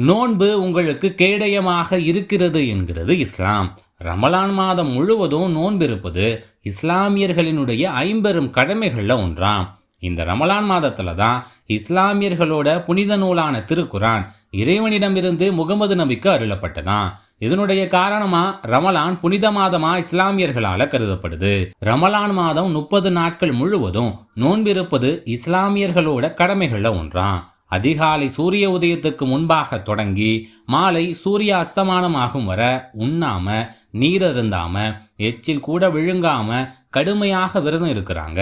நோன்பு உங்களுக்கு கேடயமாக இருக்கிறது என்கிறது இஸ்லாம். ரமலான் மாதம் முழுவதும் நோன்பு இருப்பது இஸ்லாமியர்களினுடைய ஐம்பெரும் கடமைகள்ல ஒன்றாம். இந்த ரமலான் மாதத்துல தான் இஸ்லாமியர்களோட புனித நூலான திருக்குரான் இறைவனிடமிருந்து முகமது நபிக்கு அருளப்பட்டதாம். இதனுடைய காரணமா ரமலான் புனித மாதமா இஸ்லாமியர்களால கருதப்படுது. ரமலான் மாதம் 30 நாட்கள் முழுவதும் நோன்பிருப்பது இஸ்லாமியர்களோட கடமைகள்ல ஒன்றாம். அதிகாலை சூரிய உதயத்துக்கு முன்பாக தொடங்கி மாலை சூரிய அஸ்தமானமாகும் வர உண்ணாம, நீர் அருந்தாம, எச்சில் கூட விழுங்காம கடுமையாக விரதம் இருக்கிறாங்க.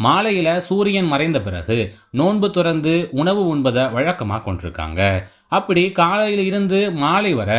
மாலையில சூரியன் மறைந்த பிறகு நோன்பு துறந்து உணவு உண்பதை வழக்கமாக கொண்டிருக்காங்க. அப்படி காலையில இருந்து மாலை வர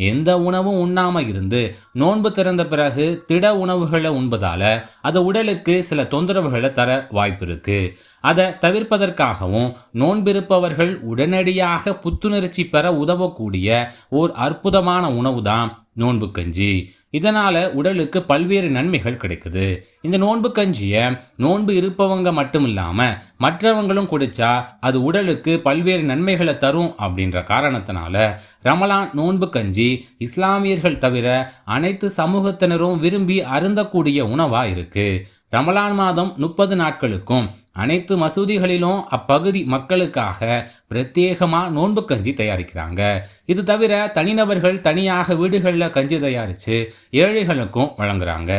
எந்த உணவும் உண்ணாம இருந்து நோன்பு திறந்த பிறகு திட உணவுகளை உண்பதால அது உடலுக்கு சில தொந்தரவுகளை தர வாய்ப்பு இருக்கு. அதை தவிர்ப்பதற்காகவும் நோன்பிருப்பவர்கள் உடனடியாக புத்துணர்ச்சி பெற உதவக்கூடிய ஓர் அற்புதமான உணவு தான் நோன்பு கஞ்சி. இதனால உடலுக்கு பல்வேறு நன்மைகள் கிடைக்குது. இந்த நோன்பு கஞ்சியை நோன்பு இருப்பவங்க மட்டும் இல்லாம மற்றவங்களும் குடிச்சா அது உடலுக்கு பல்வேறு நன்மைகளை தரும் அப்படின்ற காரணத்தினால ரமலான் நோன்பு கஞ்சி இஸ்லாமியர்கள் தவிர அனைத்து சமூகத்தினரும் விரும்பி அருந்தக்கூடிய உணவா இருக்கு. ரமலான் மாதம் 30 நாட்களுக்கும் அனைத்து மசூதிகளிலும் அப்பகுதி மக்களுக்காக பிரத்யேகமா நோன்பு கஞ்சி தயாரிக்கிறாங்க. இது தவிர தனிநபர்கள் தனியாக வீடுகளில் கஞ்சி தயாரித்து ஏழைகளுக்கும் வழங்குறாங்க.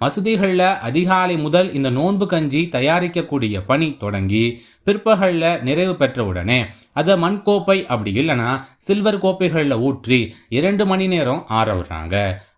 மசூதிகளில் அதிகாலை முதல் இந்த நோன்பு கஞ்சி தயாரிக்கக்கூடிய பணி தொடங்கி பிற்பகலில் நிறைவு பெற்ற உடனே அதை மண்கோப்பை அப்படி இல்லைன்னா சில்வர் கோப்பைகளில் ஊற்றி 2 மணி நேரம் ஆற விடுறாங்க.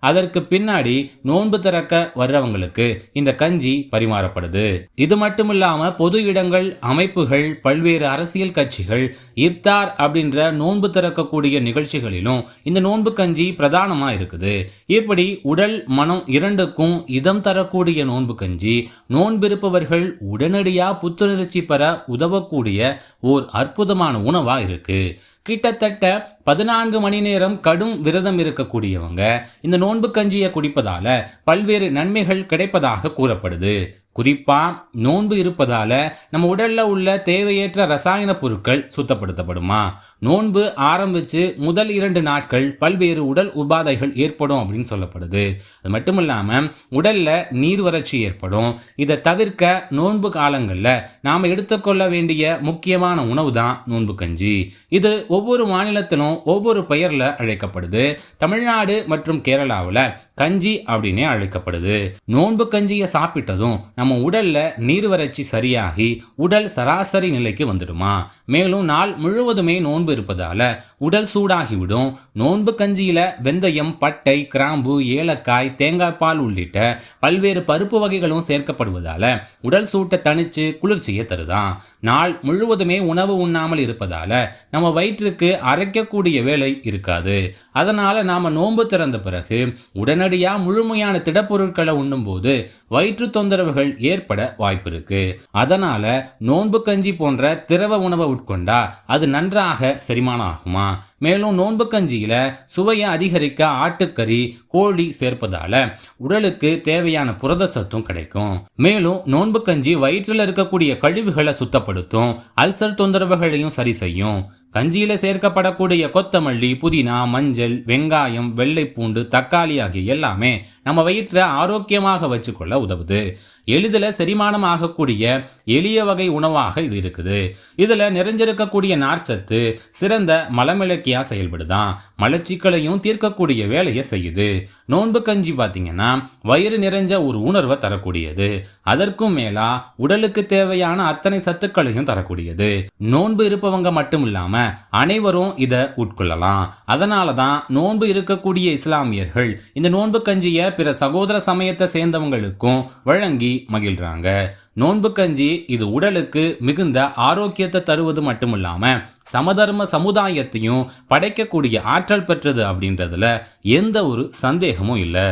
அதற்கு பின்னாடி நோன்பு திறக்க வர்றவங்களுக்கு இந்த கஞ்சி பரிமாறப்படுது. இது மட்டும் இல்லாம பொது இடங்கள், அமைப்புகள், பல்வேறு அரசியல் கட்சிகள் இப்தார் அப்படின்ற நோன்பு திறக்கக்கூடிய நிகழ்ச்சிகளிலும் இந்த நோன்பு கஞ்சி பிரதானமா இருக்குது. இப்படி உடல் மனம் இரண்டுக்கும் இதம் தரக்கூடிய நோன்பு கஞ்சி நோன்பிருப்பவர்கள் உடனடியா புத்துணர்ச்சி பெற உதவக்கூடிய ஓர் அற்புதமான உணவா இருக்கு. கிட்டத்தட்ட 14 மணி நேரம் கடும் விரதம் இருக்கக்கூடியவங்க இந்த நோன்பு கஞ்சியை குடிப்பதால பல்வேறு நன்மைகள் கிடைப்பதாக கூறப்படுது. குறிப்பா நோன்பு இருப்பதால நம்ம உடல்ல உள்ள தேவையற்ற ரசாயன பொருட்கள் சுத்தப்படுத்தப்படுமா. நோன்பு ஆரம்பிச்சு முதல் 2 நாட்கள் பல்வேறு உடல் உபாதைகள் ஏற்படும் அப்படின்னு சொல்லப்படுது. அது மட்டும் இல்லாம உடல்ல நீர் வறட்சி ஏற்படும். இதை தவிர்க்க நோன்பு காலங்கள்ல நாம எடுத்துக்கொள்ள வேண்டிய முக்கியமான உணவு தான் நோன்பு கஞ்சி. இது ஒவ்வொரு மாநிலத்திலும் ஒவ்வொரு பெயர்ல அழைக்கப்படுது. தமிழ்நாடு மற்றும் கேரளாவில் கஞ்சி அப்படின்னே அழைக்கப்படுது. நோன்பு கஞ்சியை சாப்பிட்டதும் நம்ம உடல்ல நீர் வறட்சி சரியாகி உடல் சராசரி நிலைக்கு வந்துடுமா. மேலும் நாள் முழுவதுமே நோன்பு இருப்பதால உடல் சூடாகிவிடும். நோன்பு கஞ்சியில வெந்தயம், பட்டை, கிராம்பு, ஏலக்காய், தேங்காய் பால் உள்ளிட்ட பல்வேறு பருப்பு வகைகளும் சேர்க்கப்படுவதால உடல் சூட்டை தணிச்சு குளிர்ச்சியை தருதான். நாள் முழுவதுமே உணவு உண்ணாமல் இருப்பதால நம்ம வயிற்றுக்கு அரைக்கக்கூடிய வேலை இருக்காது. அதனால நாம நோன்பு திறந்த பிறகு உடனடியா முழுமையான திடப்பொருட்களை உண்ணும் போது வயிற்று தொந்தரவுகள் ஏற்பட வாய்ப்பு இருக்கு. அதனால நோன்பு கஞ்சி போன்ற திரவ உணவை உட்கொண்டா அது நன்றாக செரிமானம் ஆகுமா. மேலும் நோன்பு கஞ்சியில சுவையை அதிகரிக்க ஆட்டுக்கறி, கோழி சேர்ப்பதால உடலுக்கு தேவையான புரத சத்தும் கிடைக்கும். மேலும் நோன்பு கஞ்சி வயிற்றில் இருக்கக்கூடிய கழிவுகளை சுத்தப்படுத்தும். அல்சர் தொந்தரவுகளையும் சரி செய்யும். கஞ்சியில சேர்க்கப்படக்கூடிய கொத்தமல்லி, புதினா, மஞ்சள், வெங்காயம், வெள்ளைப்பூண்டு, தக்காளி ஆகிய எல்லாமே நம்ம வயிற்றை ஆரோக்கியமாக வச்சுக்கொள்ள உதவுது. எளிதில் செரிமானம் ஆகக்கூடிய எளிய வகை உணவாக இது இருக்குது. இதில் நிறைஞ்சிருக்கக்கூடிய நார்ச்சத்து சிறந்த மலமிளக்கியா செயல்படுதான். மலச்சிக்கலையும் தீர்க்கக்கூடிய வேலையை செய்யுது. நோன்பு கஞ்சி பார்த்தீங்கன்னா வயிறு நிறைஞ்ச ஒரு உணர்வை தரக்கூடியது. அதற்கும் மேலா உடலுக்கு தேவையான அத்தனை சத்துக்களையும் தரக்கூடியது. நோன்பு இருப்பவங்க மட்டும் இல்லாம அனைவரும் இதை உட்கொள்ளலாம். அதனால தான் நோன்பு இருக்கக்கூடிய இஸ்லாமியர்கள் இந்த நோன்பு கஞ்சியை பிற சகோதர சமயத்தை சேர்ந்தவங்களுக்கும் வழங்கி மகிழ்றாங்க. நோன்பு கஞ்சி இது உடலுக்கு மிகுந்த ஆரோக்கியத்தை தருவது மட்டுமில்லாம சமதர்ம சமுதாயத்தையும் படைக்கக்கூடிய ஆற்றல் பெற்றது அப்படின்றதுல எந்த ஒரு சந்தேகமும் இல்லை.